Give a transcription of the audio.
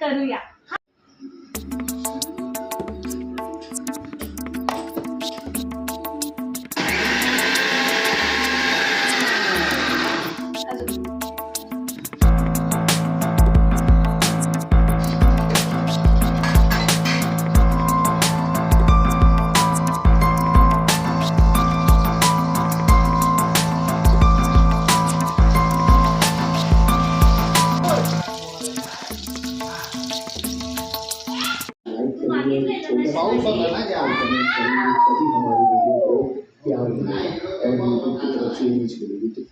करूया. पाऊस होता ना त्या कधी हमारी वीडियो को प्यार मिला और यूट्यूब की तरफ से रीच मिलेगी तो